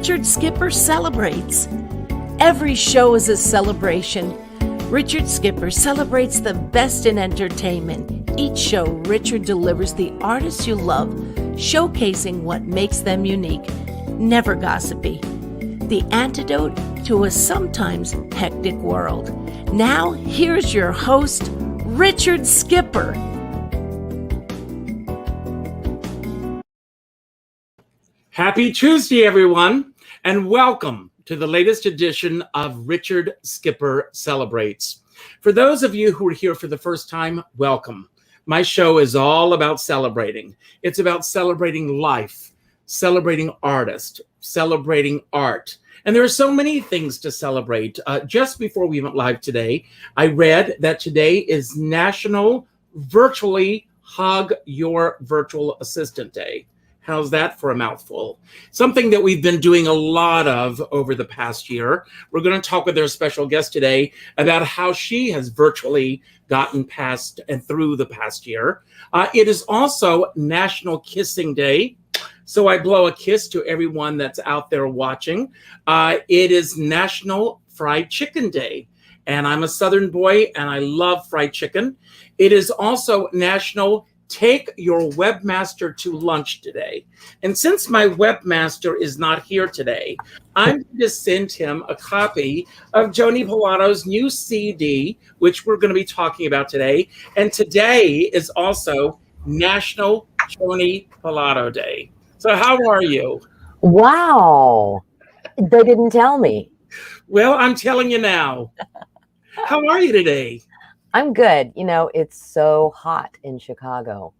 Richard Skipper celebrates. Every show is a celebration. Richard Skipper celebrates the best in entertainment. Each show, Richard delivers the artists you love, showcasing what makes them unique. Never gossipy. The antidote to a sometimes hectic world. Now, here's your host, Richard Skipper. Happy Tuesday, everyone, and welcome to the latest edition of Richard Skipper Celebrates. For those of you who are here for the first time, welcome. My show is all about celebrating. It's about celebrating life, celebrating artists, celebrating art. And there are so many things to celebrate. Just before we went live today, I read that today is National Virtually Hug Your Virtual Assistant Day. How's that for a mouthful? Something that we've been doing a lot of over the past year. We're going to talk with our special guest today about how she has virtually gotten past and through the past year. It is also National Kissing Day. So I blow a kiss to everyone that's out there watching. It is National Fried Chicken Day. And I'm a Southern boy and I love fried chicken. It is also National Take Your Webmaster to Lunch today. And since my webmaster is not here today, I'm going to send him a copy of Joanie Pallatto's new CD, which we're going to be talking about today. And today is also National Joanie Pallatto Day. So how are you? Wow. They didn't tell me. Well, I'm telling you now. How are you today? I'm good. You know, it's so hot in Chicago,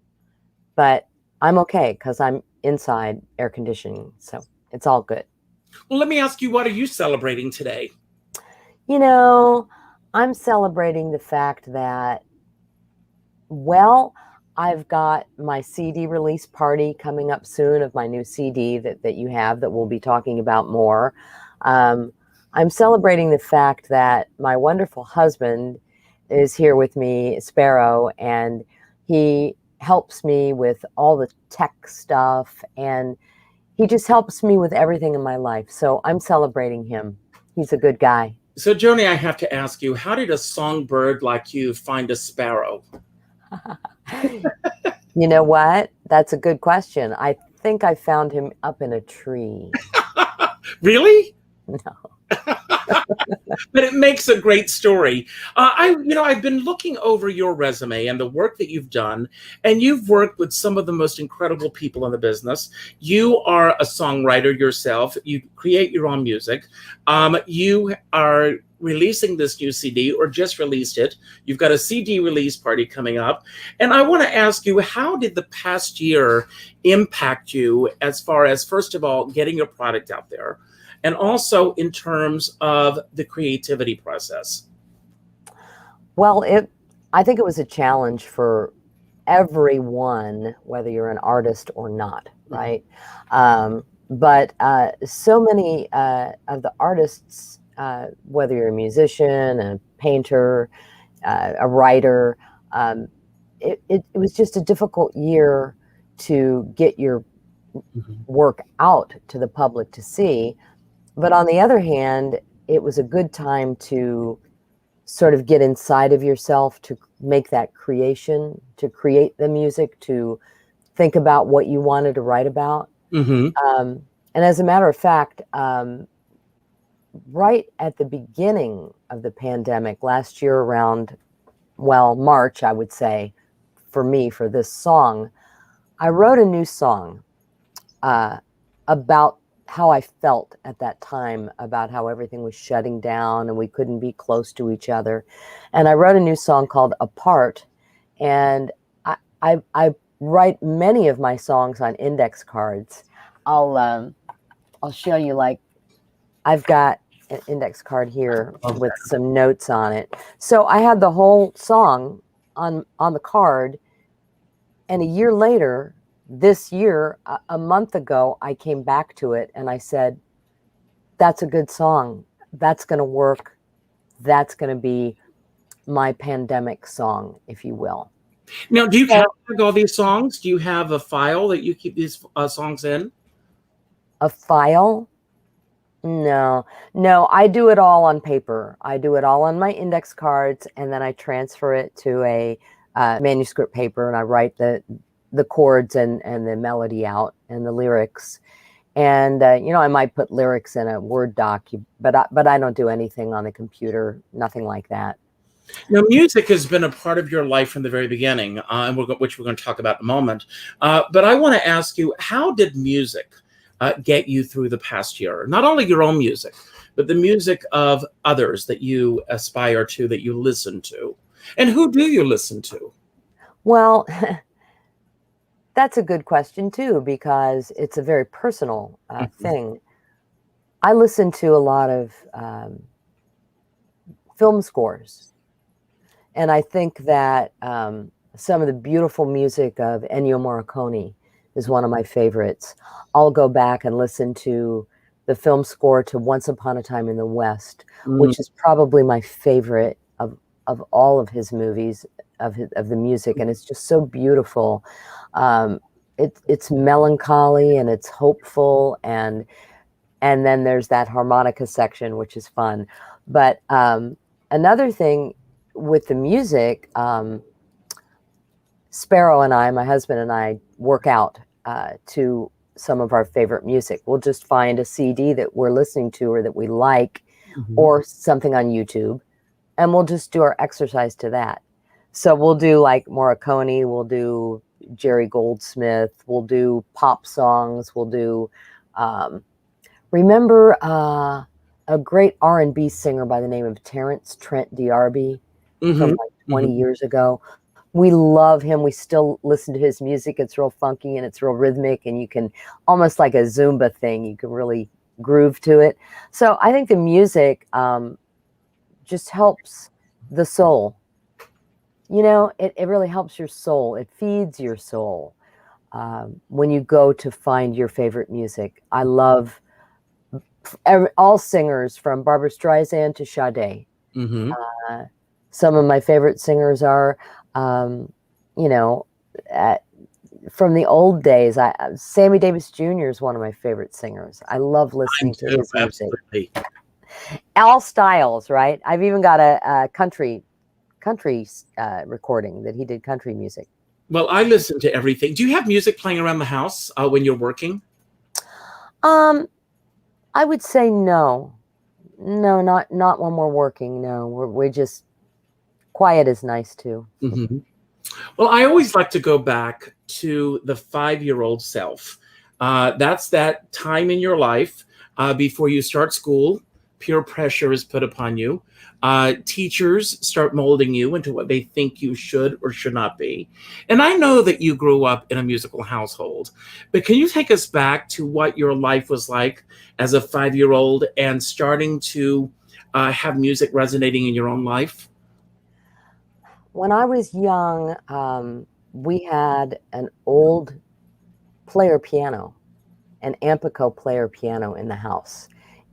but I'm okay because I'm inside air conditioning. So it's all good. Well, let me ask you, what are you celebrating today? You know, I'm celebrating the fact that, well, I've got my CD release party coming up soon of my new CD that you have that we'll be talking about more. I'm celebrating the fact that my wonderful husband is here with me, Sparrow, and he helps me with all the tech stuff, and he just helps me with everything in my life. So I'm celebrating him. He's a good guy. So, Joanie, I have to ask you, how did a songbird like you find a sparrow? You know what? That's a good question. I think I found him up in a tree. Really? No. But it makes a great story. I've been looking over your resume and the work that you've done, and you've worked with some of the most incredible people in the business. You are a songwriter yourself. You create your own music. You are releasing this new CD, or just released it. You've got a CD release party coming up. And I want to ask you, how did the past year impact you as far as, first of all, getting your product out there, and also in terms of the creativity process? Well, I think it was a challenge for everyone, whether you're an artist or not, right? But so many of the artists, whether you're a musician, a painter, a writer, it was just a difficult year to get your work out to the public to see. But on the other hand, it was a good time to sort of get inside of yourself, to make that creation, to create the music, to think about what you wanted to write about. And as a matter of fact, right at the beginning of the pandemic last year around, well, March, I would say, for me, for this song, I wrote a new song about how I felt at that time, about how everything was shutting down and we couldn't be close to each other. And I wrote a new song called Apart. And I write many of my songs on index cards. I'll show you, like, I've got an index card here with some notes on it. So I had the whole song on the card, and a year later, this year, a month ago, I came back to it and I said, that's a good song. That's going to work. That's going to be my pandemic song, if you will. Now, do you catalog all these songs? Do you have a file that you keep these songs in? A file? No, I do it all on paper. I do it all on my index cards, and then I transfer it to a manuscript paper, and I write the chords and the melody out and the lyrics. And I might put lyrics in a Word doc, but I don't do anything on the computer, nothing like that. Now, music has been a part of your life from the very beginning, which we're going to talk about in a moment. But I want to ask you, how did music get you through the past year? Not only your own music, but the music of others that you aspire to, that you listen to. And who do you listen to? Well, that's a good question, too, because it's a very personal thing. I listen to a lot of film scores. And I think that some of the beautiful music of Ennio Morricone is one of my favorites. I'll go back and listen to the film score to Once Upon a Time in the West, which is probably my favorite of all of his movies, of the music. And it's just so beautiful. It's melancholy and it's hopeful. And then there's that harmonica section, which is fun. But another thing with the music, Sparrow and I, my husband and I, work out to some of our favorite music. We'll just find a CD that we're listening to or that we like, or something on YouTube, and we'll just do our exercise to that. So we'll do like Morricone, we'll do Jerry Goldsmith, we'll do pop songs, we'll do, remember a great R&B singer by the name of Terrence Trent D'Arby from like 20 years ago. We love him. We still listen to his music. It's real funky and it's real rhythmic, and you can almost like a Zumba thing. You can really groove to it. So I think the music just helps the soul. It really helps your soul. It feeds your soul when you go to find your favorite music. I love all singers from Barbra Streisand to Sade. Some of my favorite singers are, from the old days. Sammy Davis Jr. is one of my favorite singers. I love listening to his music. All styles, right? I've even got a country recording that he did country music. Well, I listen to everything. Do you have music playing around the house when you're working? I would say no, not when we're working. No, we're just quiet is nice too. Well, I always like to go back to the 5-year-old self. That's that time in your life before you start school. Peer pressure is put upon you. Teachers start molding you into what they think you should or should not be. And I know that you grew up in a musical household, but can you take us back to what your life was like as a 5-year-old and starting to have music resonating in your own life? When I was young, we had an old player piano, an Ampico player piano in the house.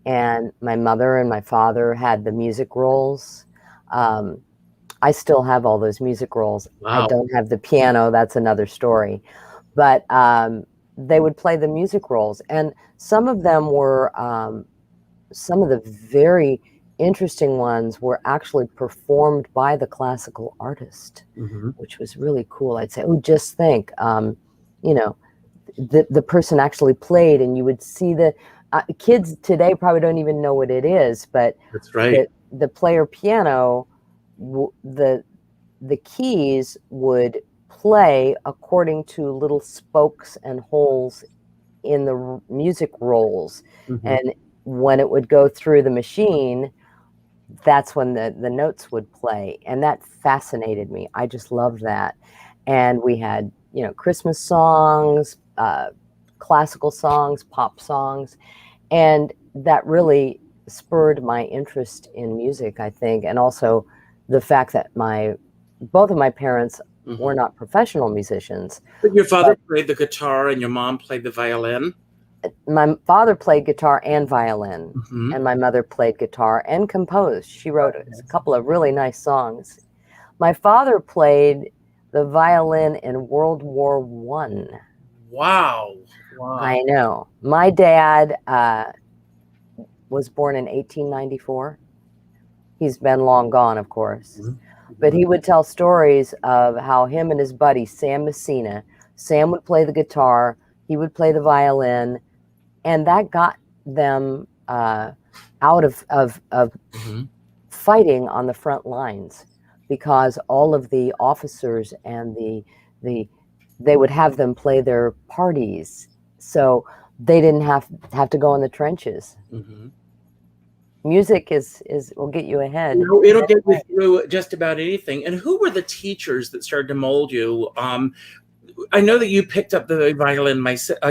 And my mother and my father had the music rolls. I still have all those music rolls. Wow. I don't have the piano. That's another story. But they would play the music rolls. And some of them were, some of the very interesting ones were actually performed by the classical artist, which was really cool. I'd say, oh, just think, the person actually played, and you would see the kids today probably don't even know what it is, but that's right. The player piano, the keys would play according to little spokes and holes in the music rolls, and when it would go through the machine, that's when the notes would play. And that fascinated me. I just loved that. And we had, Christmas songs, classical songs, pop songs, and that really spurred my interest in music, I think, and also the fact that both of my parents were not professional musicians. But your father played the guitar and your mom played the violin? My father played guitar and violin, and my mother played guitar and composed. She wrote a couple of really nice songs. My father played the violin in World War I. Wow. I know. My dad was born in 1894. He's been long gone, of course. But he would tell stories of how him and his buddy, Sam Messina, Sam would play the guitar, he would play the violin, and that got them out of fighting on the front lines, because all of the officers and they would have them play their parties, so they didn't have to go in the trenches. Music will get you ahead. It'll get you through just about anything. And who were the teachers that started to mold you? I know that you picked up the violin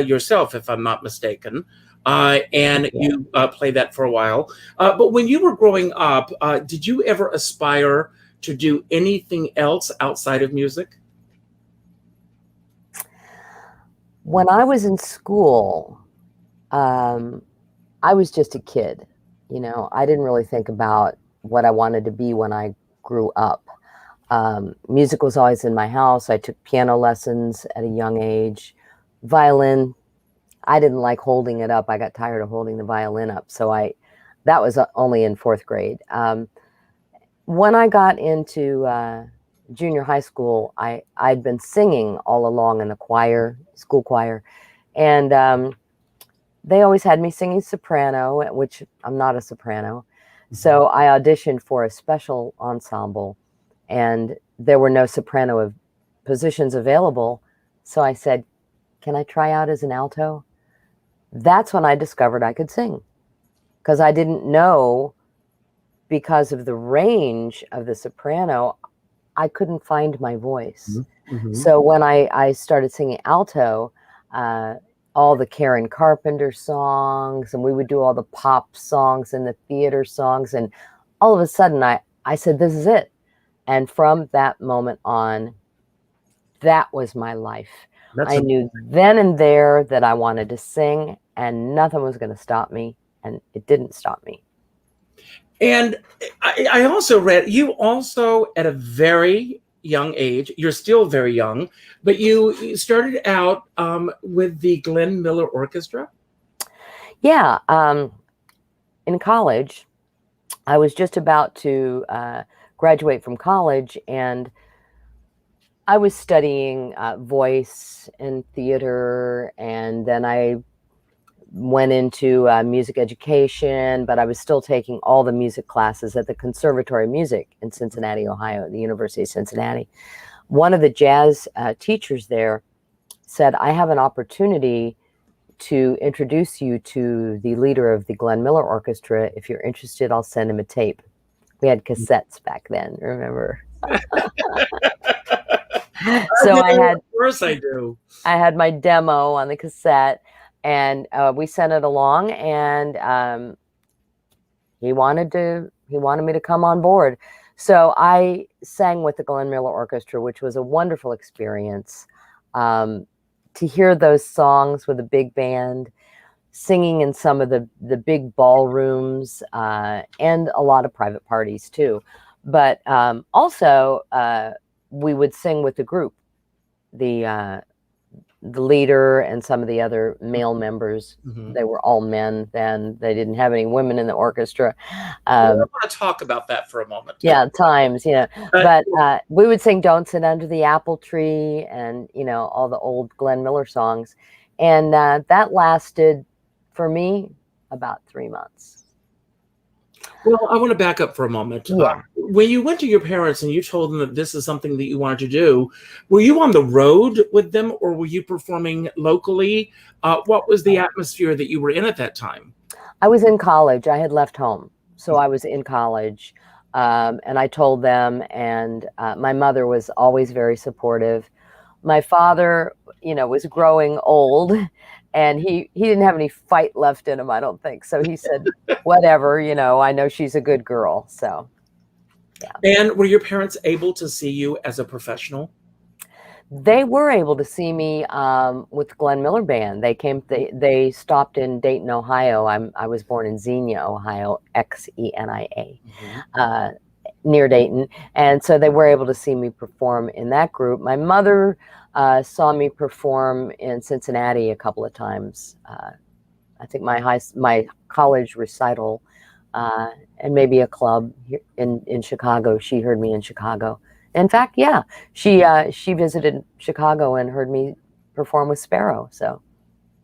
yourself, if I'm not mistaken, and you played that for a while. But when you were growing up, did you ever aspire to do anything else outside of music? When I was in school, I was just a kid. You know, I didn't really think about what I wanted to be when I grew up. Music was always in my house. I took piano lessons at a young age. Violin, I didn't like holding it up. I got tired of holding the violin up. So that was only in 4th grade. When I got into junior high school, I'd been singing all along in the choir, school choir. And they always had me singing soprano, which I'm not a soprano. So I auditioned for a special ensemble, and there were no soprano positions available. So I said, can I try out as an alto? That's when I discovered I could sing, because I didn't know, because of the range of the soprano, I couldn't find my voice. So when I started singing alto, all the Karen Carpenter songs, and we would do all the pop songs and the theater songs. And all of a sudden I said, this is it. And from that moment on, that was my life. I knew then and there that I wanted to sing, and nothing was going to stop me. And it didn't stop me. And I also read, you also at a very young age, you're still very young, but you started out with the Glenn Miller Orchestra? Yeah. In college, I was just about to graduate from college, and I was studying voice and theater, and then I went into music education, but I was still taking all the music classes at the Conservatory of Music in Cincinnati, Ohio, the University of Cincinnati. One of the jazz teachers there said, I have an opportunity to introduce you to the leader of the Glenn Miller Orchestra. If you're interested, I'll send him a tape. We had cassettes back then, remember? So of course I do. I had my demo on the cassette, and we sent it along, and he wanted me to come on board. So I sang with the Glenn Miller Orchestra, which was a wonderful experience. To hear those songs with a big band, singing in some of the big ballrooms, and a lot of private parties too. But also we would sing with the group, the leader and some of the other male members. They were all men then. They didn't have any women in the orchestra. I want to talk about that for a moment. Yeah, times, but we would sing Don't Sit Under the Apple Tree, and, all the old Glenn Miller songs. And that lasted, for me, about 3 months. Well, I want to back up for a moment. Yeah. When you went to your parents and you told them that this is something that you wanted to do, were you on the road with them, or were you performing locally? What was the atmosphere that you were in at that time? I was in college. I had left home. So I was in college, and I told them, and my mother was always very supportive. My father, was growing old, And he didn't have any fight left in him, I don't think. So he said, whatever, I know she's a good girl. So, yeah. And were your parents able to see you as a professional? They were able to see me with Glenn Miller Band. They stopped in Dayton, Ohio. I was born in Xenia, Ohio, Xenia, near Dayton. And so they were able to see me perform in that group. My mother saw me perform in Cincinnati a couple of times. I think my college recital and maybe a club here in Chicago. She heard me in Chicago. In fact, yeah, she visited Chicago and heard me perform with Sparrow. So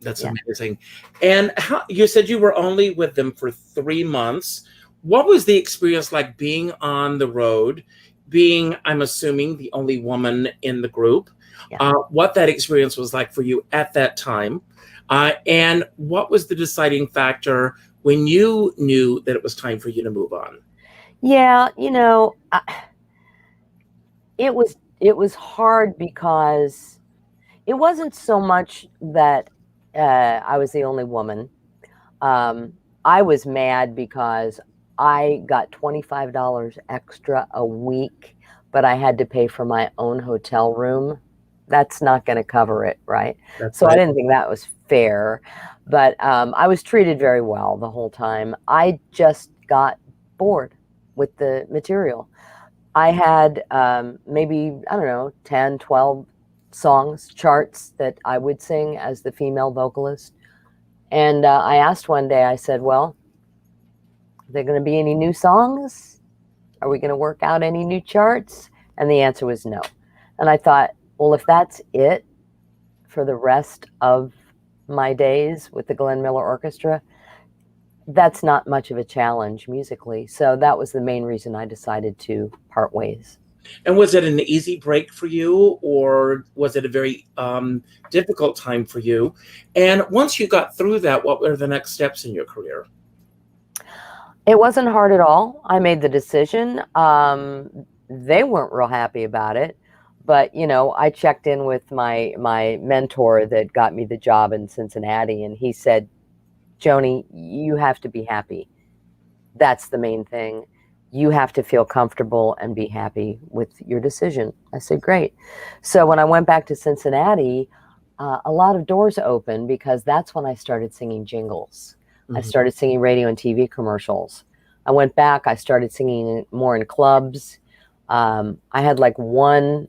that's amazing. And you said you were only with them for 3 months. What was the experience like being on the road, being, I'm assuming, the only woman in the group? Yeah. What that experience was like for you at that time, and what was the deciding factor when you knew that it was time for you to move on? Yeah, it was hard because it wasn't so much that I was the only woman. I was mad because I got $25 extra a week, but I had to pay for my own hotel room. That's not going to cover it, right? So I didn't think that was fair, but I was treated very well the whole time. I just got bored with the material. I had maybe, I don't know, 10, 12 songs, charts that I would sing as the female vocalist. And I asked one day, I said, well, are there going to be any new songs? Are we going to work out any new charts? And the answer was no. And I thought, well, if that's it for the rest of my days with the Glenn Miller Orchestra, that's not much of a challenge musically. So that was the main reason I decided to part ways. And was it an easy break for you, or was it a very difficult time for you? And once you got through that, what were the next steps in your career? It wasn't hard at all. I made the decision. They weren't real happy about it. But, I checked in with my mentor that got me the job in Cincinnati, and he said, Joanie, you have to be happy. That's the main thing. You have to feel comfortable and be happy with your decision. I said, great. So when I went back to Cincinnati, a lot of doors opened because that's when I started singing jingles. Mm-hmm. I started singing radio and TV commercials. I went back, I started singing more in clubs. I had like one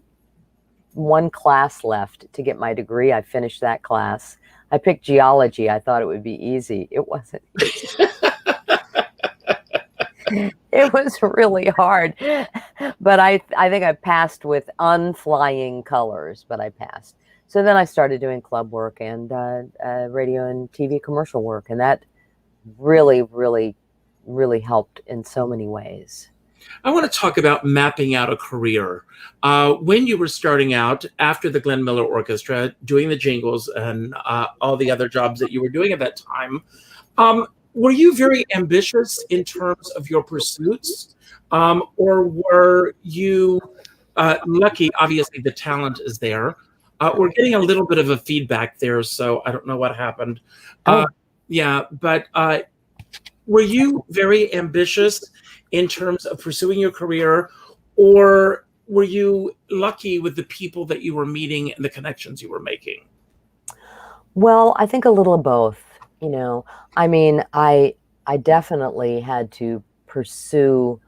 class left to get my degree. I finished that class. I picked geology. I thought it would be easy. It wasn't easy. It was really hard. But I think I passed with unflying colors, but I passed. So then I started doing club work and radio and TV commercial work. And that really, really, really helped in so many ways. I want to talk about mapping out a career. When you were starting out after the Glenn Miller Orchestra, doing the jingles and all the other jobs that you were doing at that time, were you very ambitious in terms of your pursuits? Or were you lucky? Obviously, the talent is there. We're getting a little bit of a feedback there, so I don't know what happened. Yeah, but were you very ambitious in terms of pursuing your career, or were you lucky with the people that you were meeting and the connections you were making? Well, I think a little of both. I mean, I definitely had to pursue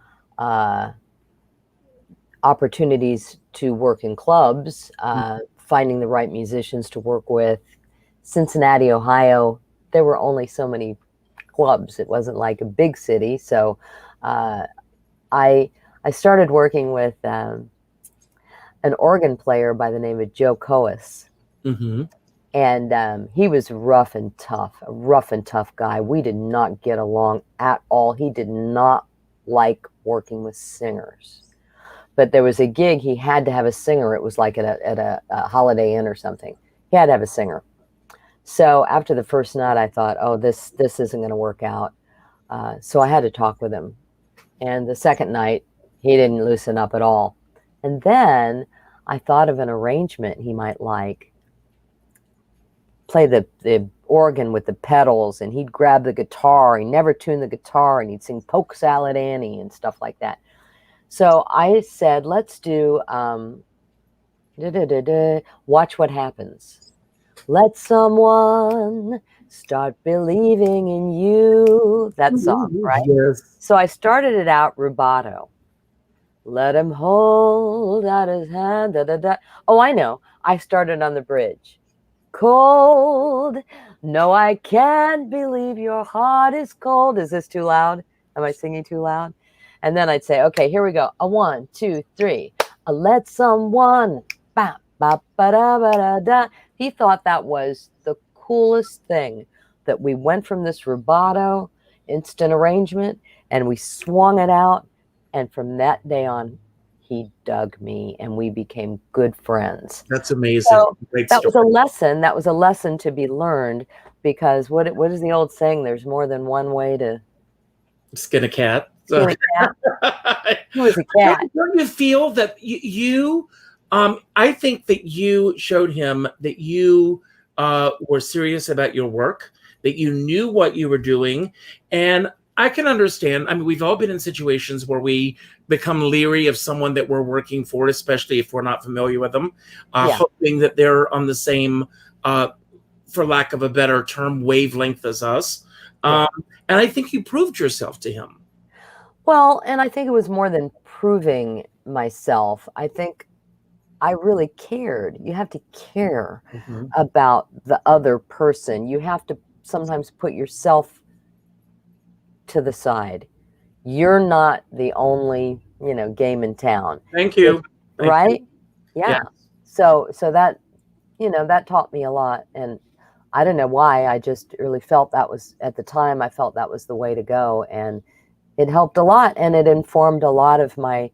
opportunities to work in clubs, finding the right musicians to work with. Cincinnati, Ohio, there were only so many clubs. It wasn't like a big city. So I started working with an organ player by the name of Joe Coas. Mm-hmm. And he was a rough and tough guy. We did not get along at all. He did not like working with singers. But there was a gig, he had to have a singer. It was like at a Holiday Inn or something. He had to have a singer. So after the first night, I thought, oh, this isn't going to work out. So I had to talk with him. And the second night, he didn't loosen up at all. And then I thought of an arrangement he might like. Play the organ with the pedals, and he'd grab the guitar. He never tuned the guitar, and he'd sing Polk Salad Annie and stuff like that. So I said, let's do Watch What Happens. Let someone start believing in you. That song, right? Yes. So I started it out rubato. Let him hold out his hand. Da, da, da. Oh, I know. I started on the bridge. Cold. No, I can't believe your heart is cold. Is this too loud? Am I singing too loud? And then I'd say, okay, here we go. A 1, 2, 3. Let someone. Ba, ba, ba, da, ba, da, da. He thought that was the coolest thing, that we went from this rubato instant arrangement and we swung it out. And from that day on, he dug me and we became good friends. That's amazing. So Great that story. was a lesson. That was a lesson to be learned, because what is the old saying? There's more than one way to Skin a cat. skin a cat. He was a cat. Don't you feel that you I think that you showed him that you were serious about your work, that you knew what you were doing. And I can understand. I mean, we've all been in situations where we become leery of someone that we're working for, especially if we're not familiar with them, hoping that they're on the same, for lack of a better term, wavelength as us. And I think you proved yourself to him. Well, and I think it was more than proving myself. I think I really cared. You have to care about the other person. You have to sometimes put yourself to the side. You're not the only, game in town. Thank you. Right? Yeah. So that, that taught me a lot. And I don't know why. I just really felt that was, at the time, I felt that was the way to go. And it helped a lot. And it informed a lot of my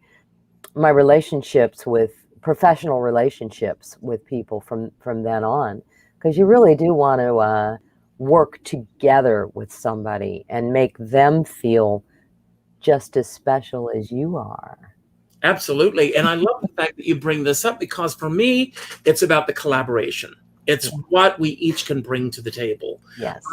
relationships with professional relationships with people from then on. Because you really do want to work together with somebody and make them feel just as special as you are. Absolutely. And I love the fact that you bring this up, because for me, it's about the collaboration. It's what we each can bring to the table. Yes.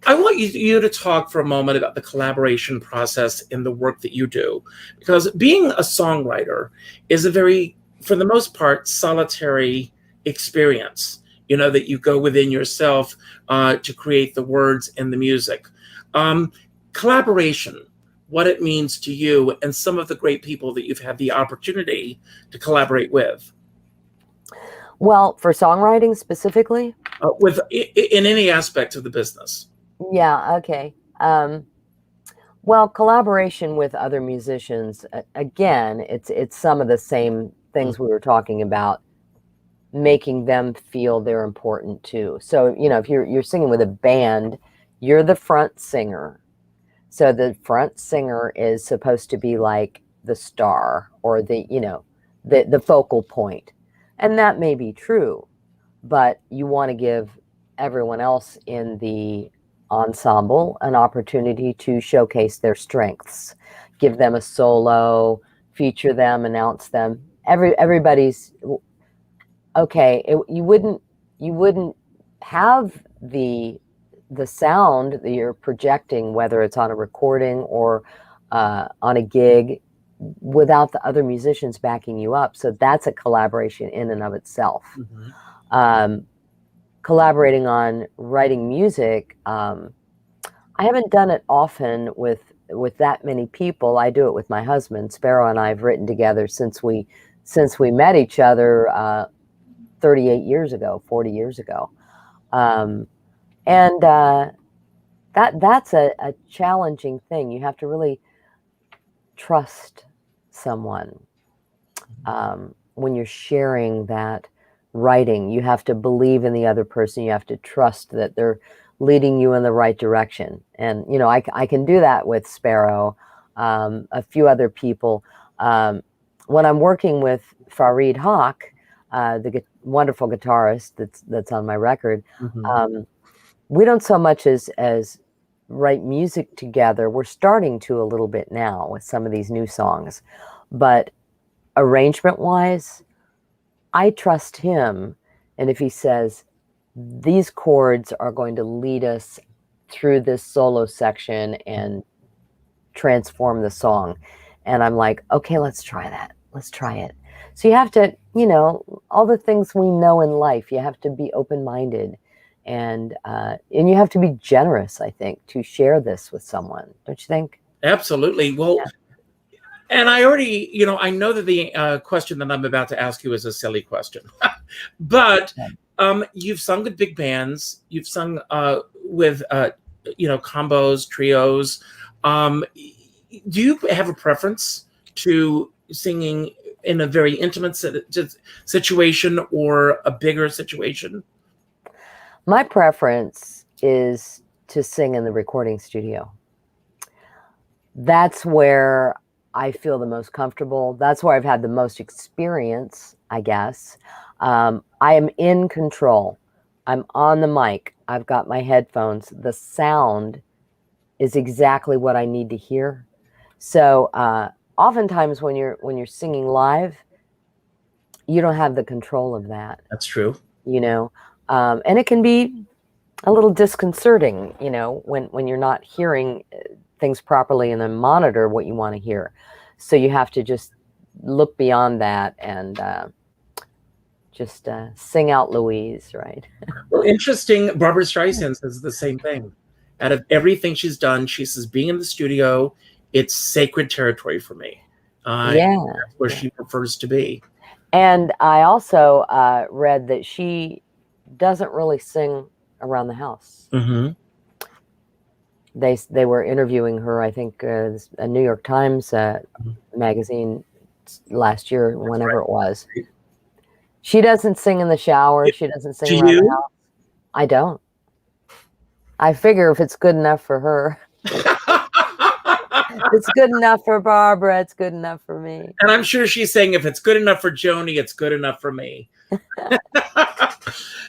I want you to talk for a moment about the collaboration process in the work that you do, because being a songwriter is a very, for the most part, solitary experience. That you go within yourself to create the words and the music. Collaboration, what it means to you and some of the great people that you've had the opportunity to collaborate with. Well, for songwriting specifically? In any aspect of the business. Yeah, okay. Well, collaboration with other musicians, again, it's some of the same things we were talking about, making them feel they're important too. So, if you're singing with a band, you're the front singer. So the front singer is supposed to be like the star, or the focal point. And that may be true, but you want to give everyone else in the ensemble an opportunity to showcase their strengths, give them a solo, feature them, announce them. Everybody's okay. You wouldn't have the sound that you're projecting, whether it's on a recording or on a gig, without the other musicians backing you up. So that's a collaboration in and of itself. Collaborating on writing music, I haven't done it often with that many people. I do it with my husband. Sparrow and I have written together since we met each other 38 years ago, 40 years ago. And that's a challenging thing. You have to really trust someone when you're sharing that writing. You have to believe in the other person. You have to trust that they're leading you in the right direction. And I can do that with Sparrow, a few other people. When I'm working with Farid Haque, the wonderful guitarist that's on my record, we don't so much as write music together. We're starting to a little bit now with some of these new songs, but arrangement wise, I trust him. And if he says, these chords are going to lead us through this solo section and transform the song. And I'm like, okay, let's try that. Let's try it. So you have to, you know, all the things we know in life, you have to be open-minded, and you have to be generous, I think, to share this with someone. Don't you think? Absolutely. Well, yeah. And I already, you know, I know that the question that I'm about to ask you is a silly question, but you've sung with big bands, you've sung with, you know, combos, trios. Do you have a preference to singing in a very intimate situation or a bigger situation? My preference is to sing in the recording studio. That's where I feel the most comfortable. That's where I've had the most experience, I guess. I am in control. I'm on the mic. I've got my headphones. The sound is exactly what I need to hear. So oftentimes when you're singing live, you don't have the control of that. That's true. You know, and it can be a little disconcerting, you know, when you're not hearing things properly and then monitor what you want to hear. So you have to just look beyond that and just sing out Louise, right? Well, interesting. Barbara Streisand says the same thing. Out of everything she's done, she says, being in the studio, it's sacred territory for me. Yeah. That's where she prefers to be. And I also read that she doesn't really sing around the house. Mm-hmm. They were interviewing her, I think, a New York Times magazine last year, whenever it was. She doesn't sing in the shower. She doesn't sing around the house. I don't. I figure if it's good enough for her, it's good enough for Barbara, it's good enough for me. And I'm sure she's saying, if it's good enough for Joanie, it's good enough for me.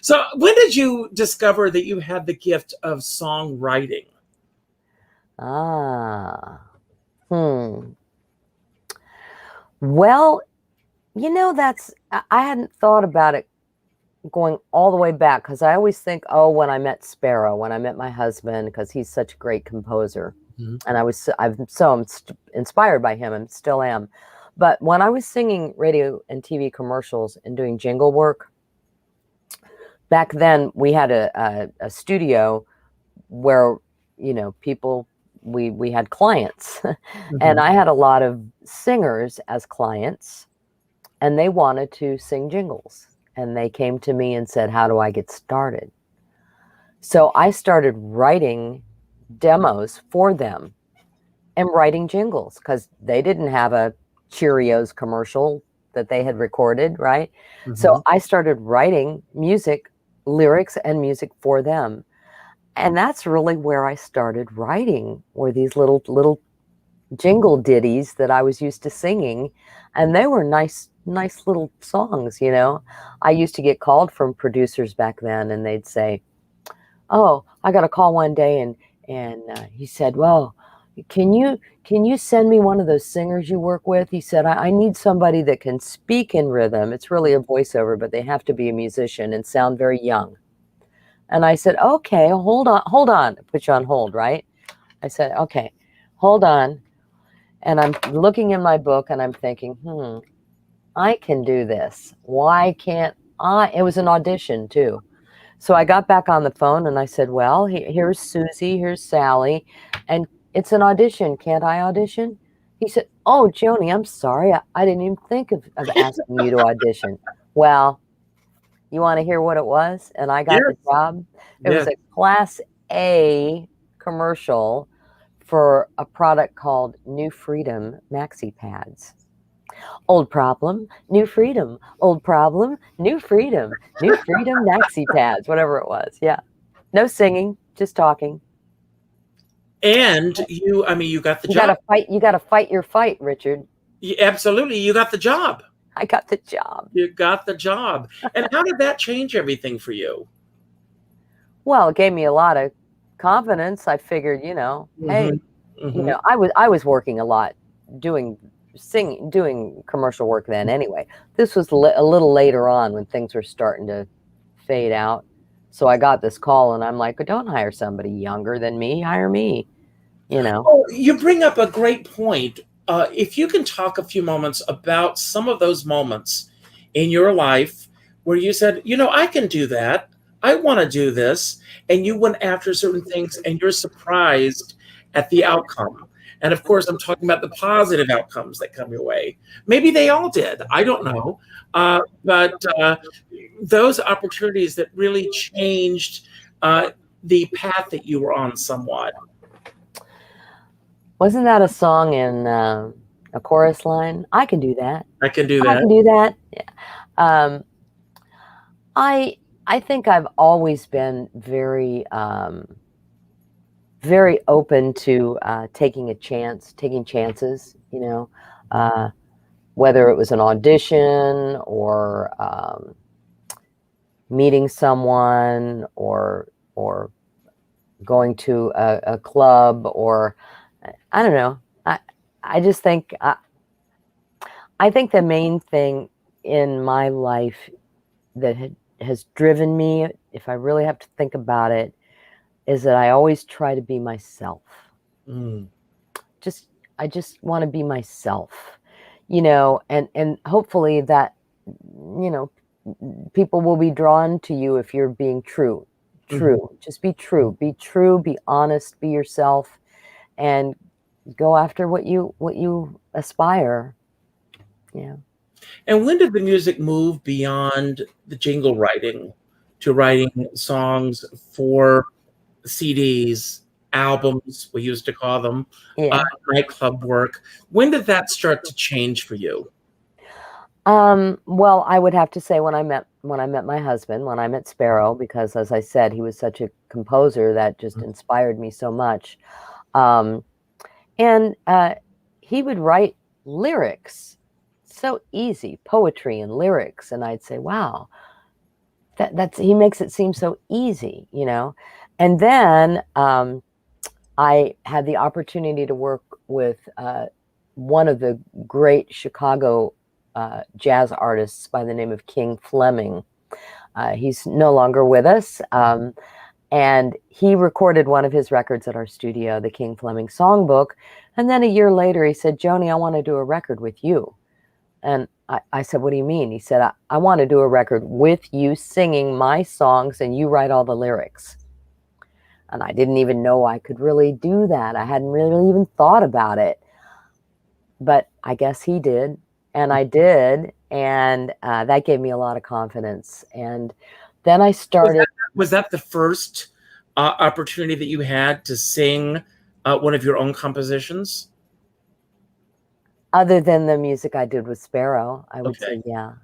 So when did you discover that you had the gift of songwriting? Well, you know, I hadn't thought about it going all the way back, because I always think, oh, when I met Sparrow, when I met my husband, because he's such a great composer. Mm-hmm. And I'm so inspired by him, and still am. But when I was singing radio and TV commercials and doing jingle work, back then we had a studio where, you know, people, we had clients. Mm-hmm. And I had a lot of singers as clients, and they wanted to sing jingles. And they came to me and said, how do I get started? So I started writing demos for them and writing jingles, because they didn't have a Cheerios commercial that they had recorded, right? Mm-hmm. So I started writing music, lyrics and music for them. And that's really where I started writing, were these little jingle ditties that I was used to singing. And they were nice little songs, you know. I used to get called from producers back then, and they'd say, oh, I got a call one day, and he said, well, can you send me one of those singers you work with? He said, I need somebody that can speak in rhythm. It's really a voiceover, but they have to be a musician and sound very young. And I said, okay, hold on. Put you on hold, right? I said, okay, hold on. And I'm looking in my book, and I'm thinking, I can do this. Why can't I? It was an audition too. So I got back on the phone and I said, well, here's Susie, here's Sally, and it's an audition. Can't I audition? He said, oh, Joanie, I'm sorry. I didn't even think of asking you to audition. Well, you want to hear what it was? And I got the job. It was a Class A commercial for a product called New Freedom Maxi Pads. Old problem, new freedom. Old problem, new freedom. New freedom maxi pads, whatever it was. Yeah. No singing, just talking. And you got the job. You got to fight your fight, Richard. Absolutely. You got the job. I got the job. You got the job. And how did that change everything for you? Well, it gave me a lot of confidence. I figured, you know, hey, you know, I was working a lot doing commercial work then anyway. This was a little later on when things were starting to fade out. So I got this call, and I'm like, don't hire somebody younger than me, hire me, you know. Oh, you bring up a great point. If you can talk a few moments about some of those moments in your life where you said, I can do that. I want to do this. And you went after certain things and you're surprised at the outcome. And of course, I'm talking about the positive outcomes that come your way. Maybe they all did. I don't know. But those opportunities that really changed the path that you were on somewhat. Wasn't that a song in a chorus line? I can do that. I can do that. I can do that. Yeah. I think I've always been very very open to taking chances, whether it was an audition or meeting someone or going to a club, or I don't know. I just think I think the main thing in my life that has driven me, if I really have to think about it, is that I always try to be myself. I just want to be myself, and hopefully that, people will be drawn to you if you're being true. Just be true, be honest, be yourself, and go after what you aspire. Yeah. And when did the music move beyond the jingle writing to writing songs for CDs, albums, we used to call them, nightclub work? When did that start to change for you? Well, I would have to say when I met my husband, when I met Sparrow, because as I said, he was such a composer that just inspired me so much. And he would write lyrics, so easy, poetry and lyrics, and I'd say, wow, that's he makes it seem so easy, And then I had the opportunity to work with one of the great Chicago jazz artists by the name of King Fleming. He's no longer with us, and he recorded one of his records at our studio, the King Fleming Songbook. And then a year later, he said, Joanie, I want to do a record with you. And I said, what do you mean? He said, I want to do a record with you singing my songs and you write all the lyrics. And I didn't even know I could really do that. I hadn't really even thought about it. But I guess he did. And I did. And that gave me a lot of confidence. And then I started. Was that the first opportunity that you had to sing one of your own compositions? Other than the music I did with Sparrow, I would say, yeah.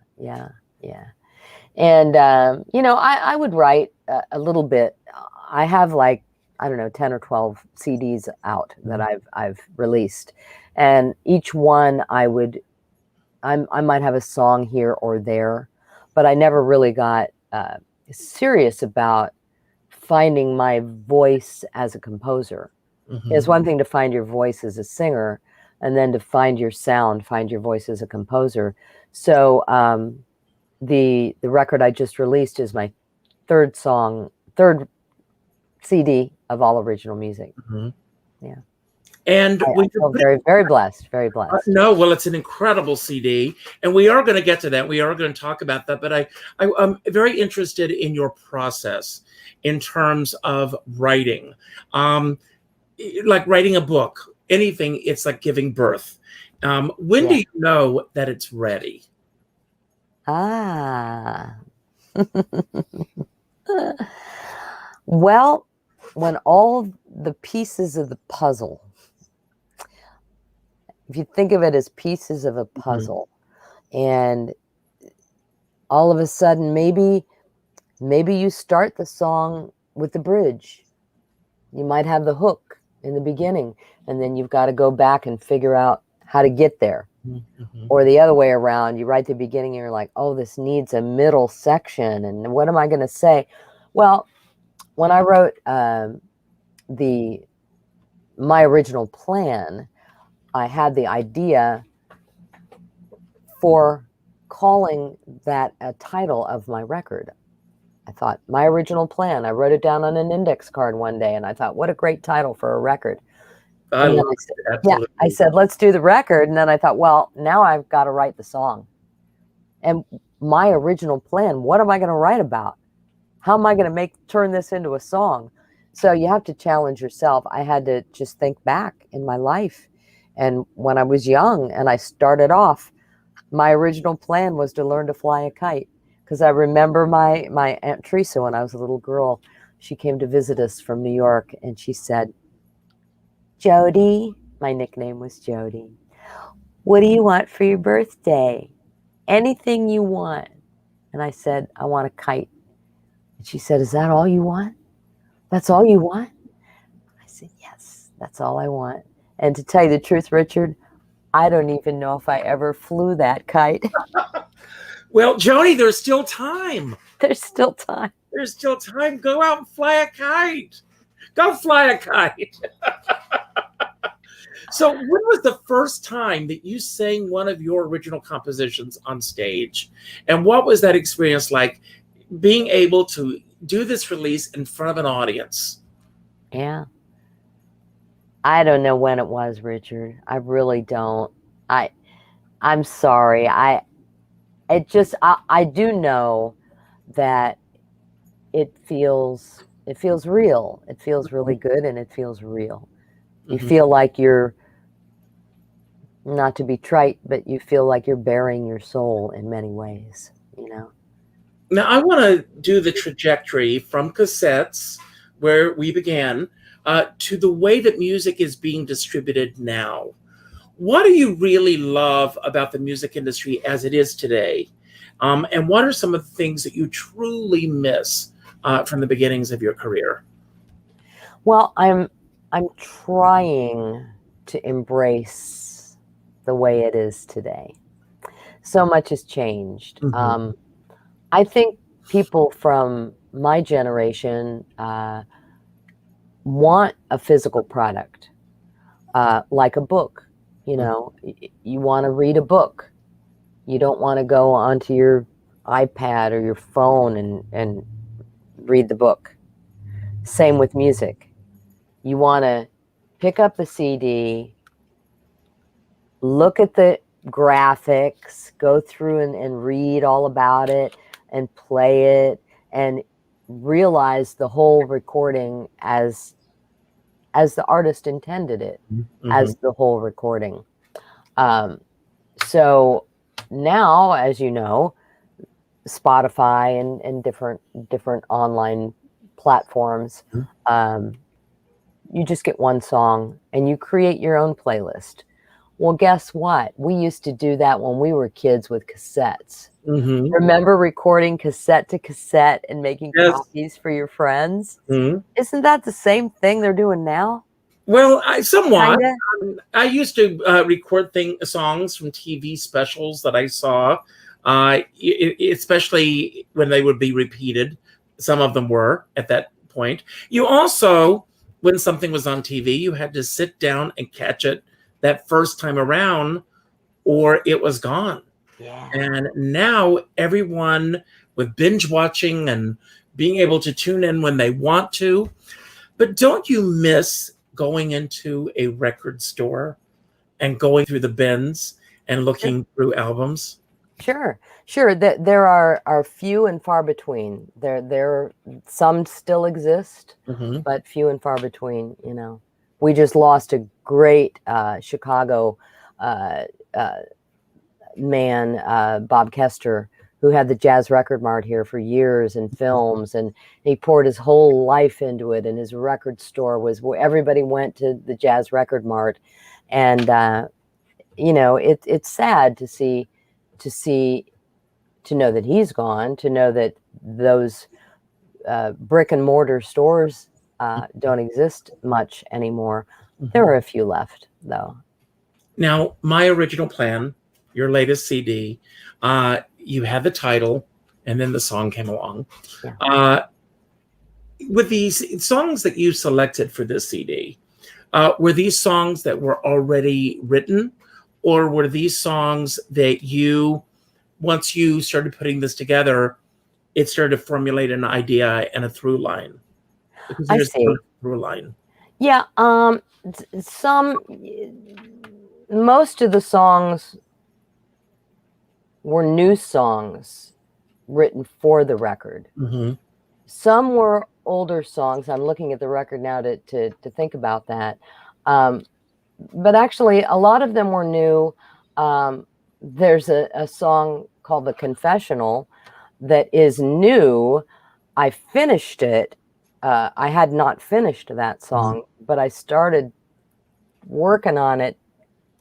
And, I would write a little bit. I have 10 or 12 CDs out that I've released. And each one I might have a song here or there, but I never really got serious about finding my voice as a composer. It's one thing to find your voice as a singer, and then to find your sound, find your voice as a composer. So the record I just released is my third CD of all original music. Yeah. And I feel very, very blessed, very blessed. No, well, it's an incredible CD, and we are going to get to that. We are going to talk about that, but I'm very interested in your process in terms of writing. Like writing a book, anything, it's like giving birth. When do you know that it's ready? Well, when all the pieces of the puzzle, if you think of it as pieces of a puzzle, and all of a sudden, maybe you start the song with the bridge. You might have the hook in the beginning, and then you've got to go back and figure out how to get there. Or the other way around, you write the beginning and you're like, oh, this needs a middle section, and what am I going to say? Well, when I wrote my original plan, I had the idea for calling that a title of my record. I thought, my original plan. I wrote it down on an index card one day, and I thought, what a great title for a record. I love said, it. Absolutely. Yeah, I said, let's do the record. And then I thought, well, now I've got to write the song. And my original plan, what am I going to write about? How am I going to turn this into a song? So you have to challenge yourself. I had to just think back in my life. And when I was young and I started off, my original plan was to learn to fly a kite. Because I remember my Aunt Teresa, when I was a little girl, she came to visit us from New York, and she said, Jody, my nickname was Jody, what do you want for your birthday? Anything you want. And I said, I want a kite. And she said, is that all you want? That's all you want? I said, yes, that's all I want. And to tell you the truth, Richard, I don't even know if I ever flew that kite. Well, Joanie, there's still time. There's still time. There's still time. Go out and fly a kite. Go fly a kite. So when was the first time that you sang one of your original compositions on stage? And what was that experience like, being able to do this release in front of an audience? Yeah. I don't know when it was, Richard. I really don't. I'm sorry. I do know that it feels real. It feels really good, and it feels real. You feel like you're, not to be trite, but you feel like you're bearing your soul in many ways, you know? Now, I want to do the trajectory from cassettes, where we began, to the way that music is being distributed now. What do you really love about the music industry as it is today? And what are some of the things that you truly miss from the beginnings of your career? Well, I'm trying to embrace the way it is today. So much has changed. I think people from my generation want a physical product, like a book. You know, you want to read a book. You don't want to go onto your iPad or your phone and read the book. Same with music. You want to pick up the CD, look at the graphics, go through and read all about it and play it and realize the whole recording as the artist intended it, as the whole recording. So now, as you know, Spotify and different online platforms, you just get one song and you create your own playlist. Well, guess what? We used to do that when we were kids with cassettes. Remember recording cassette to cassette and making copies for your friends? Isn't that the same thing they're doing now? Well, somewhat. Kinda? I used to record songs from TV specials that I saw, especially when they would be repeated. Some of them were at that point. You also, when something was on TV, you had to sit down and catch it that first time around, or it was gone. Yeah. And now everyone, with binge watching and being able to tune in when they want to, but don't you miss going into a record store and going through the bins and looking through albums? Sure. There are few and far between. There some still exist, but few and far between. You know, we just lost a great Chicago man, Bob Kester, who had the Jazz Record Mart here for years and films, and he poured his whole life into it. And his record store was where everybody went to, the Jazz Record Mart. And you know, it's sad to know that he's gone, to know that those brick and mortar stores don't exist much anymore. There are a few left, though. Now, My Original Plan, your latest CD, you had the title, and then the song came along. Yeah. With these songs that you selected for this CD, were these songs that were already written, or were these songs that you, once you started putting this together, it started to formulate an idea and a through line? Because I there's see. a through line. Yeah, most of the songs were new songs written for the record. Mm-hmm. Some were older songs. I'm looking at the record now to think about that. But actually, a lot of them were new. There's a song called The Confessional that is new. I finished it. I had not finished that song, but I started working on it,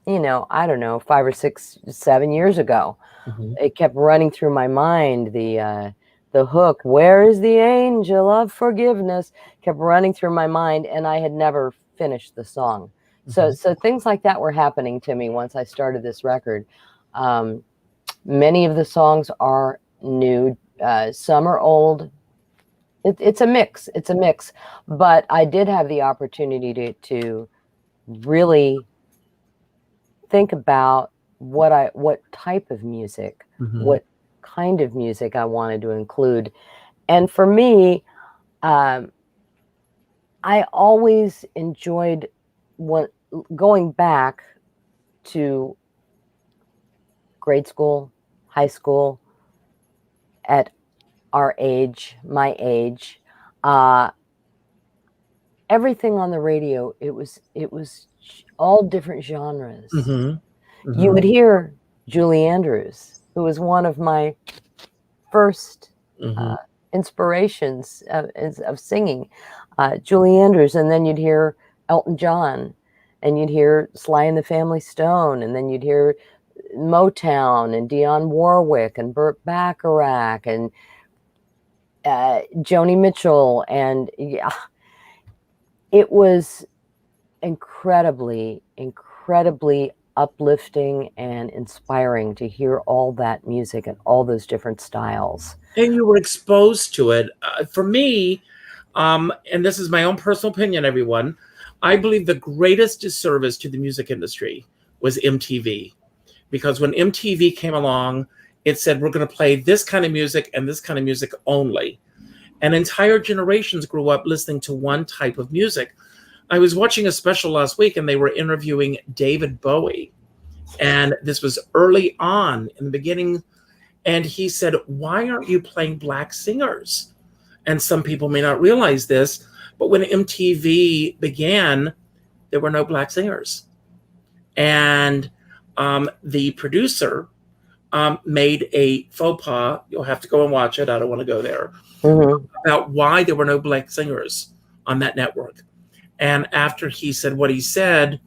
I don't know, 5 or 6, 7 years ago. It kept running through my mind. The hook, "Where is the angel of forgiveness," kept running through my mind, and I had never finished the song. So things like that were happening to me once I started this record. Many of the songs are new. Some are old. It's a mix. It's a mix. But I did have the opportunity to really think about what type of music, what kind of music I wanted to include. And for me, I always enjoyed going back to grade school, high school, at our age, my age, everything on the radio, it was all different genres. You would hear Julie Andrews, who was one of my first inspirations of singing, Julie Andrews, and then you'd hear Elton John, and you'd hear Sly and the Family Stone, and then you'd hear Motown and Dionne Warwick and Burt Bacharach and Joni Mitchell, and yeah, it was incredibly uplifting and inspiring to hear all that music and all those different styles. And you were exposed to it. For me, and this is my own personal opinion, everyone, I believe the greatest disservice to the music industry was MTV. Because when MTV came along, it said, we're going to play this kind of music and this kind of music only. And entire generations grew up listening to one type of music. I was watching a special last week, and they were interviewing David Bowie. And this was early on in the beginning. And he said, why aren't you playing black singers? And some people may not realize this, but when MTV began, there were no black singers. And the producer made a faux pas. You'll have to go and watch it. I don't want to go there. About why there were no black singers on that network. And after he said what he said,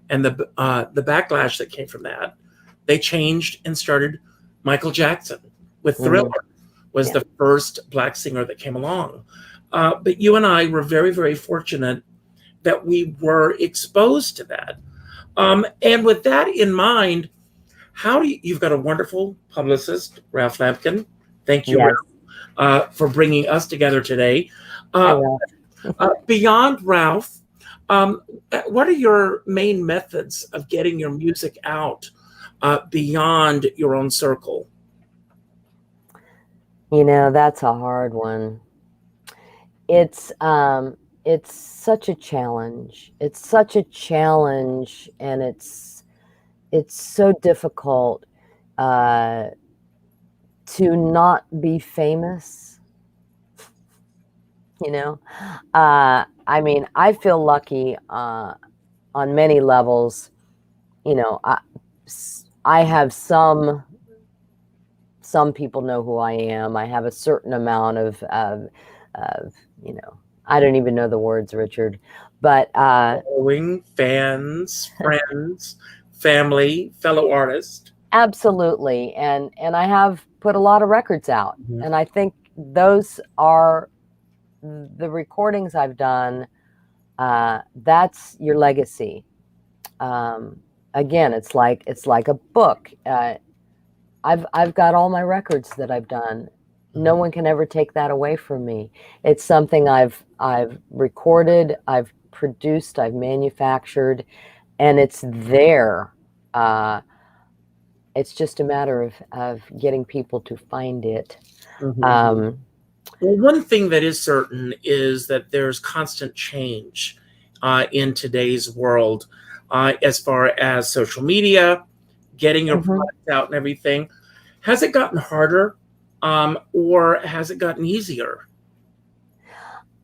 and the backlash that came from that, they changed and started Michael Jackson with Thriller, was the first black singer that came along. But you and I were very, very fortunate that we were exposed to that. And with that in mind, you've got a wonderful publicist, Ralph Lampkin. Thank you, Ralph, for bringing us together today. Beyond Ralph, what are your main methods of getting your music out beyond your own circle? That's a hard one. It's such a challenge. It's such a challenge, and it's so difficult to not be famous. I mean, I feel lucky on many levels. I have some people know who I am. I have a certain amount of I don't even know the words, Richard, but following, fans, friends, family, fellow artists. Absolutely. And I have put a lot of records out, and I think those are the recordings I've done. That's your legacy. Again, it's like a book. I've got all my records that I've done. No one can ever take that away from me. It's something I've recorded, I've produced, I've manufactured, and it's there. It's just a matter of getting people to find it. Well, one thing that is certain is that there's constant change in today's world as far as social media, getting your product out and everything. Has it gotten harder or has it gotten easier?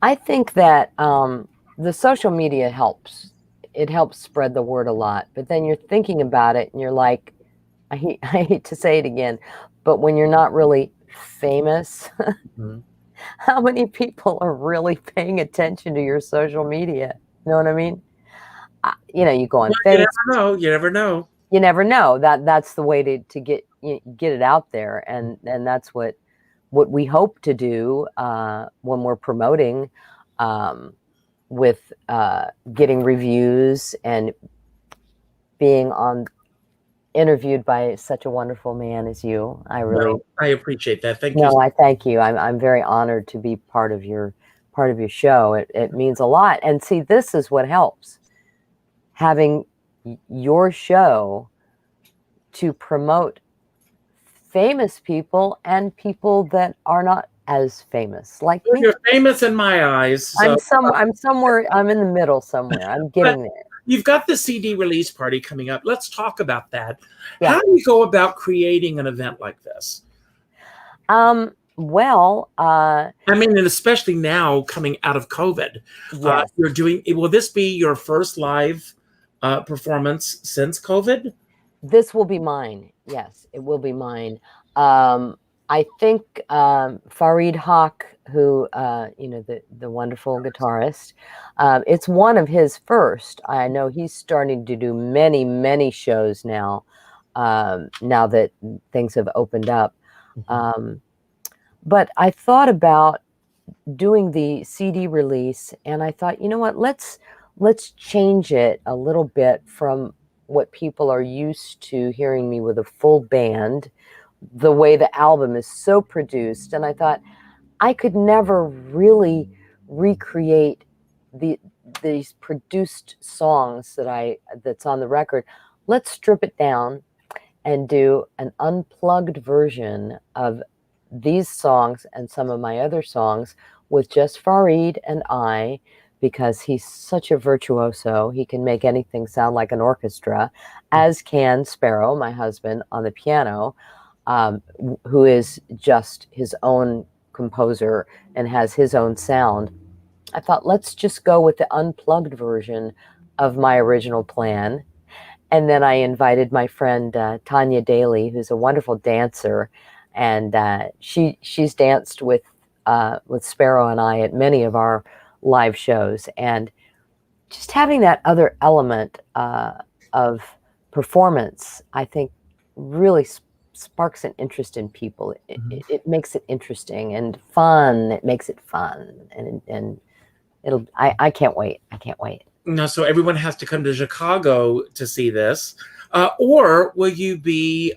I think that the social media helps. It helps spread the word a lot. But then you're thinking about it and you're like, I hate to say it again, but when you're not really famous, how many people are really paying attention to your social media? You know what I mean? You go on Facebook. You never know. You never know. That's the way to get it out there, and that's what we hope to do when we're promoting, with getting reviews and being interviewed by such a wonderful man as you. I appreciate that. Thank you. No, I thank you. I'm very honored to be part of your show. It means a lot. And see, this is what helps. Having your show to promote famous people and people that are not as famous, like me. You're famous in my eyes. So. I'm somewhere. I'm in the middle somewhere. I'm getting there. You've got the CD release party coming up. Let's talk about that. Yeah. How do you go about creating an event like this? Well, I mean, and especially now coming out of COVID, yes. Will this be your first live performance since COVID? This will be mine. Yes, it will be mine. I think Farid Haque, who the wonderful guitarist, it's one of his first. I know he's starting to do many shows now. Now that things have opened up, but I thought about doing the CD release, and I thought, you know what, let's change it a little bit from what people are used to hearing me with a full band, the way the album is so produced. And I thought I could never really recreate these produced songs that's on the record. Let's strip it down and do an unplugged version of these songs and some of my other songs with just Farid and I, because he's such a virtuoso. He can make anything sound like an orchestra, as can Sparrow, my husband, on the piano, who is just his own composer and has his own sound. I thought, let's just go with the unplugged version of my original plan. And then I invited my friend Tania Daley, who's a wonderful dancer, and she's danced with Sparrow and I at many of our live shows. And just having that other element of performance, I think, really sparks an interest in people. It makes it interesting and fun. It makes it fun, and I can't wait. I can't wait. No, so everyone has to come to Chicago to see this, or will you be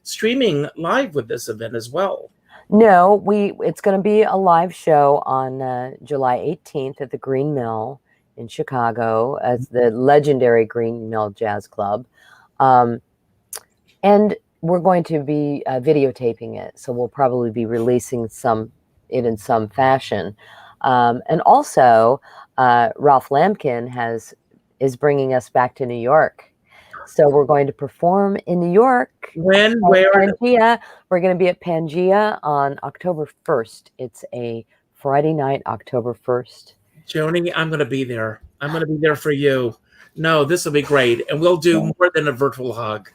streaming live with this event as well? No, it's going to be a live show on July 18th at the Green Mill in Chicago, as the legendary Green Mill Jazz Club, and we're going to be videotaping it, so we'll probably be releasing it in some fashion. And also, Ralph Lampkin is bringing us back to New York. So we're going to perform in New York. When? Where? Pangea. We're going to be at Pangea on October 1st. It's a Friday night, October 1st. Joanie, I'm going to be there. I'm going to be there for you. No, this will be great. And we'll do more than a virtual hug.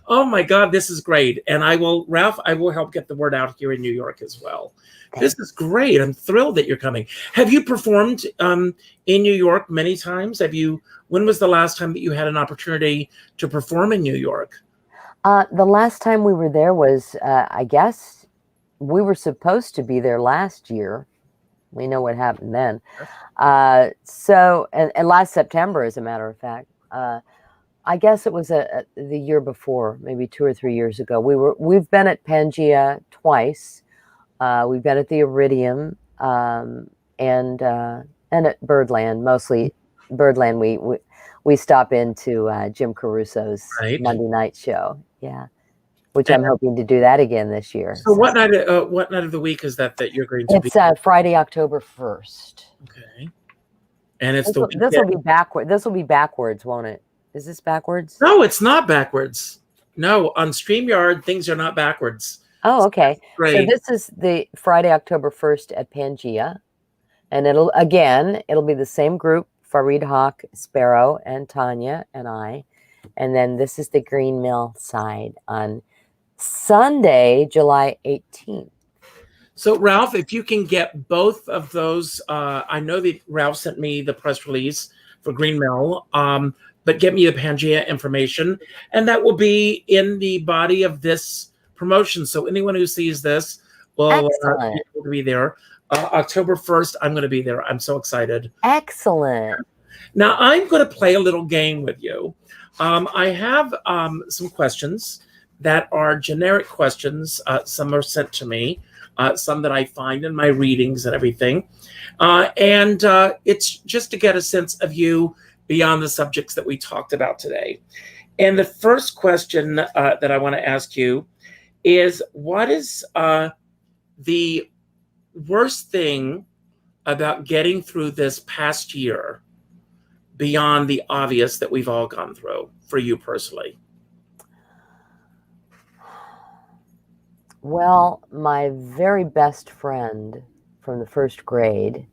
Oh my God, this is great. And Ralph, I will help get the word out here in New York as well. This is great. I'm thrilled that you're coming. Have you performed in New York many times? When was the last time that you had an opportunity to perform in New York? The last time we were there was, I guess, we were supposed to be there last year. We know what happened then. And last September, as a matter of fact. I guess it was the year before, maybe 2 or 3 years ago. We've been at Pangea twice. We've been at the Iridium and at Birdland. Mostly Birdland. we stop into Jim Caruso's Right. Monday night show. Yeah. Which I'm hoping to do that again this year. So what night of the week is that you're going to be? It's Friday, October 1st. Okay. And it's this will be backward. This will be backwards, won't it? Is this backwards? No, it's not backwards. No, on StreamYard, things are not backwards. Oh, okay. Great. So this is the Friday, October 1st at Pangea. And it'll be the same group, Farid Haque, Sparrow, and Tania, and I. And then this is the Green Mill side on Sunday, July 18th. So, Ralph, if you can get both of those, I know that Ralph sent me the press release for Green Mill, but get me the Pangea information, and that will be in the body of this promotion. So anyone who sees this will be able to be there. October 1st, I'm going to be there. I'm so excited. Excellent. Now, I'm going to play a little game with you. I have some questions that are generic questions. Some are sent to me, some that I find in my readings and everything. And it's just to get a sense of you beyond the subjects that we talked about today. And the first question that I want to ask you is, what is the worst thing about getting through this past year beyond the obvious that we've all gone through for you personally? Well, my very best friend from the first grade,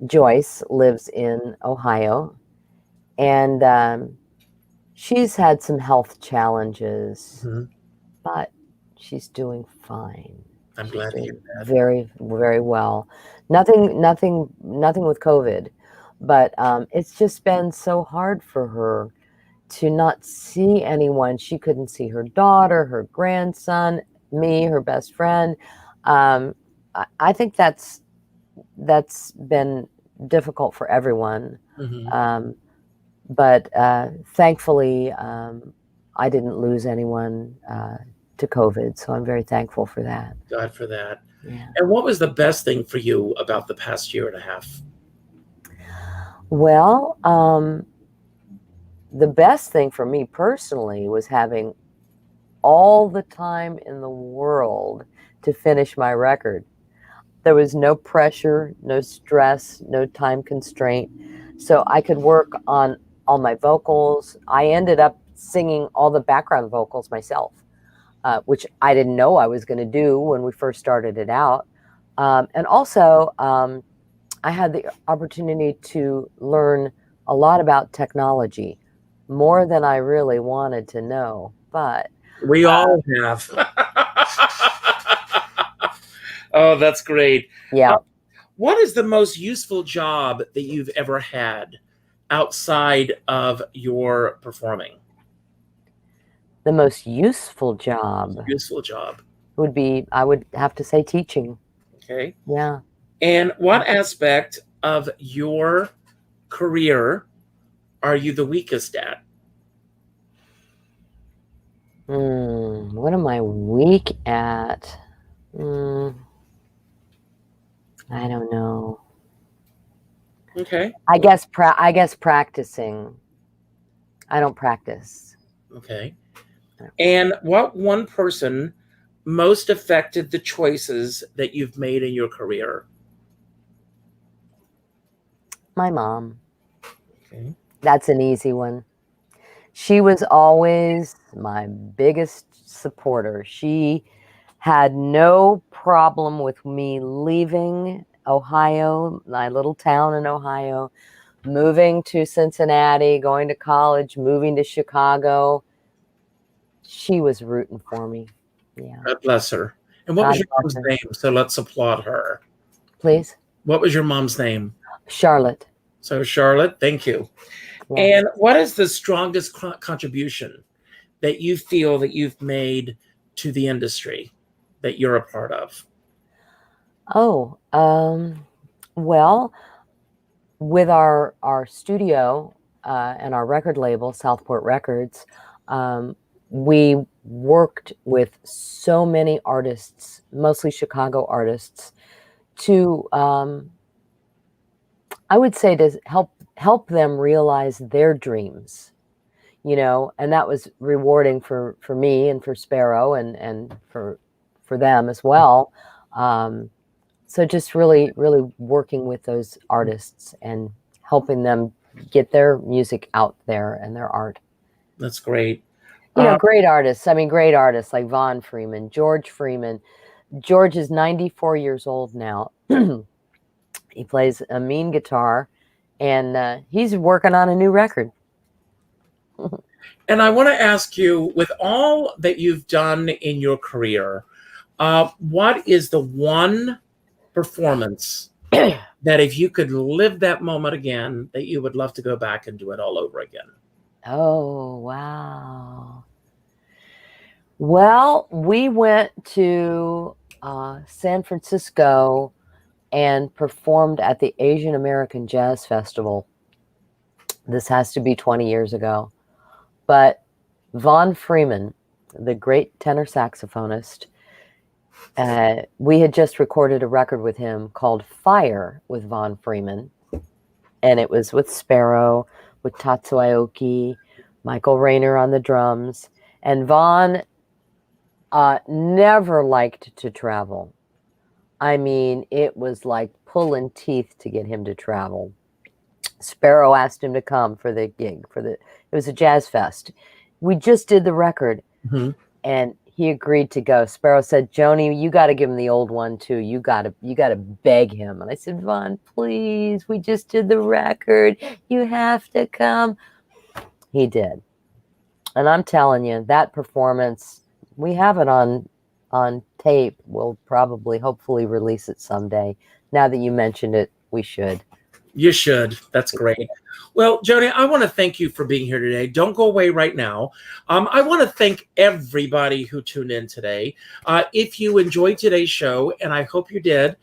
Joyce, lives in Ohio, and she's had some health challenges, but she's doing fine. I'm glad to hear that. Very, very well. Nothing with COVID, but it's just been so hard for her to not see anyone. She couldn't see her daughter, her grandson, me, her best friend. I think that's been difficult for everyone. But thankfully, I didn't lose anyone to COVID, so I'm very thankful for that. God for that. Yeah. And what was the best thing for you about the past year and a half? Well, the best thing for me personally was having all the time in the world to finish my record. There was no pressure, no stress, no time constraint. So I could work on all my vocals. I ended up singing all the background vocals myself, which I didn't know I was going to do when we first started it out. And also, I had the opportunity to learn a lot about technology, more than I really wanted to know. But we all have. Oh, that's great. Yeah. What is the most useful job that you've ever had outside of your performing? The most useful job would be, I would have to say, teaching. Okay. Yeah. And what aspect of your career are you the weakest at? What am I weak at? I don't know. Okay. I guess practicing. I don't practice. Okay. And what one person most affected the choices that you've made in your career? My mom. Okay. That's an easy one. She was always my biggest supporter. She had no problem with me leaving Ohio, my little town in Ohio, moving to Cincinnati, going to college, moving to Chicago. She was rooting for me. Yeah. God bless her. And what was your mom's name? So let's applaud her. Please. What was your mom's name? Charlotte. So Charlotte, thank you. Yeah. And what is the strongest contribution that you feel that you've made to the industry that you're a part of? Oh, well, with our studio and our record label, Southport Records, we worked with so many artists, mostly Chicago artists, to, I would say, to help help them realize their dreams, and that was rewarding for me and for Sparrow and for them as well. So just really, really working with those artists and helping them get their music out there and their art. That's great. Great artists. I mean, great artists like Von Freeman, George Freeman. George is 94 years old now. He plays a mean guitar, and he's working on a new record. And I want to ask you, with all that you've done in your career, what is the one performance that if you could live that moment again, that you would love to go back and do it all over again? Oh, wow. Well, we went to San Francisco and performed at the Asian American Jazz Festival. This has to be 20 years ago. But Von Freeman, the great tenor saxophonist, we had just recorded a record with him called Fire with Von Freeman. And it was with Sparrow, with Tatsuo Aoki, Michael Rayner on the drums. And Von never liked to travel. I mean, it was like pulling teeth to get him to travel. Sparrow asked him to come for the gig. It was a jazz fest. We just did the record, and he agreed to go. Sparrow said, "Joanie, you got to give him the old one too. You got to beg him." And I said, "Von, please, we just did the record. You have to come." He did, and I'm telling you, that performance, we have it on tape. We'll probably, hopefully, release it someday. Now that you mentioned it, we should. You should. That's great. Well, Joanie, I want to thank you for being here today. Don't go away right now. I want to thank everybody who tuned in today. If you enjoyed today's show, and I hope you did,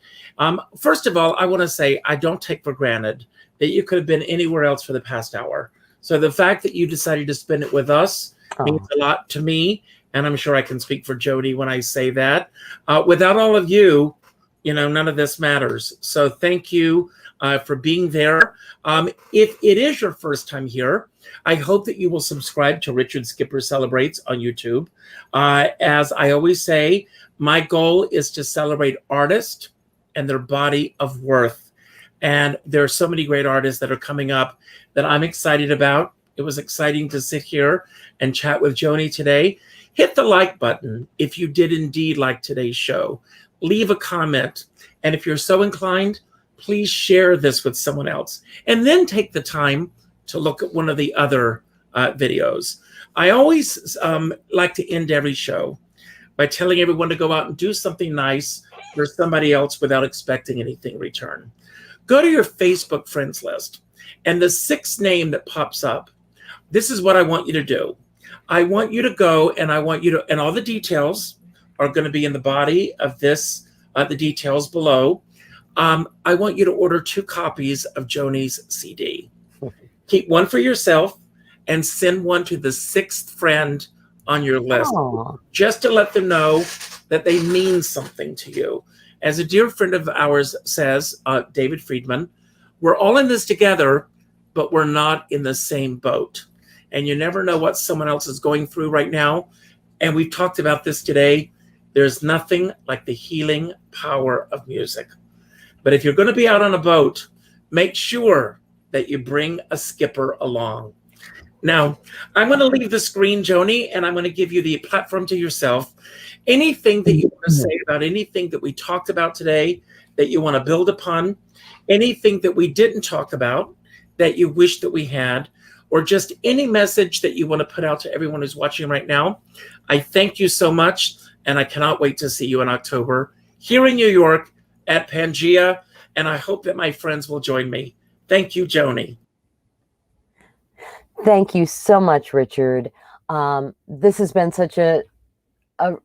first of all, I want to say I don't take for granted that you could have been anywhere else for the past hour. So the fact that you decided to spend it with us means a lot to me, and I'm sure I can speak for Jody when I say that. Without all of you, none of this matters. So thank you for being there. If it is your first time here, I hope that you will subscribe to Richard Skipper Celebrates on YouTube. As I always say, my goal is to celebrate artists and their body of worth. And there are so many great artists that are coming up that I'm excited about. It was exciting to sit here and chat with Joanie today. Hit the like button if you did indeed like today's show. Leave a comment. And if you're so inclined, please share this with someone else. And then take the time to look at one of the other videos. I always like to end every show by telling everyone to go out and do something nice for somebody else without expecting anything in return. Go to your Facebook friends list, and the sixth name that pops up, this is what I want you to do. I want you to go, and I want you to, and all the details are going to be in the body of this, the details below. I want you to order 2 copies of Joanie's CD. Keep one for yourself and send one to the 6th friend on your list, just to let them know that they mean something to you. As a dear friend of ours says, David Friedman, we're all in this together, but we're not in the same boat. And you never know what someone else is going through right now. And we've talked about this today. There's nothing like the healing power of music. But if you're going to be out on a boat, make sure that you bring a skipper along. Now, I'm going to leave the screen, Joanie, and I'm going to give you the platform to yourself. Anything that you want to say about anything that we talked about today that you want to build upon, anything that we didn't talk about that you wish that we had, or just any message that you want to put out to everyone who's watching right now. I thank you so much, and I cannot wait to see you in October here in New York at Pangea, and I hope that my friends will join me. Thank you, Joanie. Thank you so much, Richard. This has been such a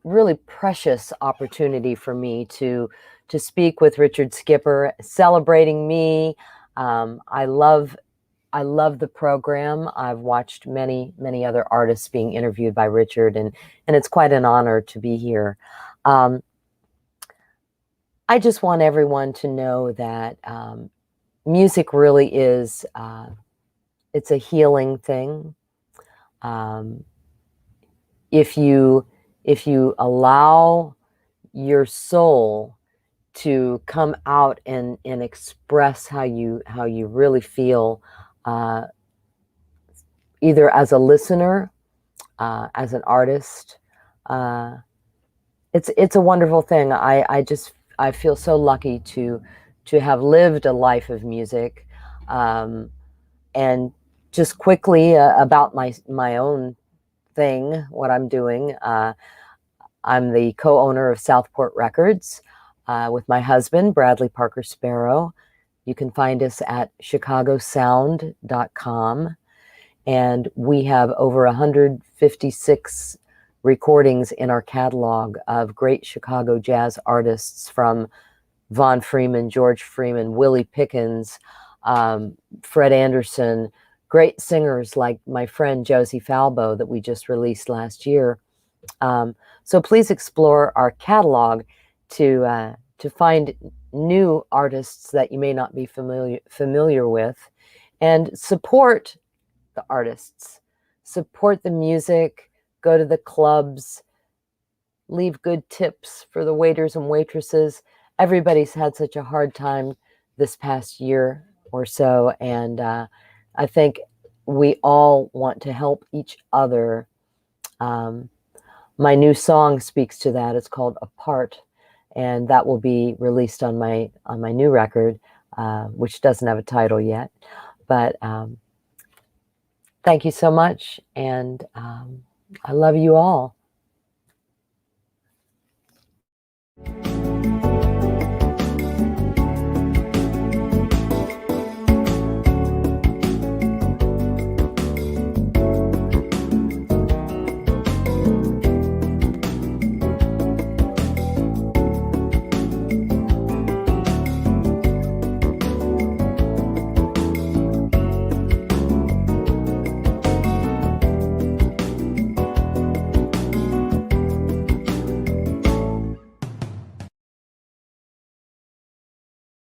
really precious opportunity for me to speak with Richard Skipper, celebrating me. I love the program. I've watched many other artists being interviewed by Richard, and it's quite an honor to be here. I just want everyone to know that music really is, it's a healing thing. If you allow your soul to come out and express how you really feel, either as a listener, as an artist, it's a wonderful thing. I feel so lucky to have lived a life of music. And just quickly about my own thing, what I'm doing. I'm the co-owner of Southport Records with my husband, Bradley Parker-Sparrow. You can find us at chicagosound.com. And we have over 156 recordings in our catalog of great Chicago jazz artists, from Von Freeman, George Freeman, Willie Pickens, Fred Anderson, great singers like my friend Josie Falbo that we just released last year. So please explore our catalog to find new artists that you may not be familiar with, and support the artists, support the music, go to the clubs, leave good tips for the waiters and waitresses. Everybody's had such a hard time this past year or so, and I think we all want to help each other. My new song speaks to that. It's called Apart, and that will be released on my new record, which doesn't have a title yet. But thank you so much, and I love you all.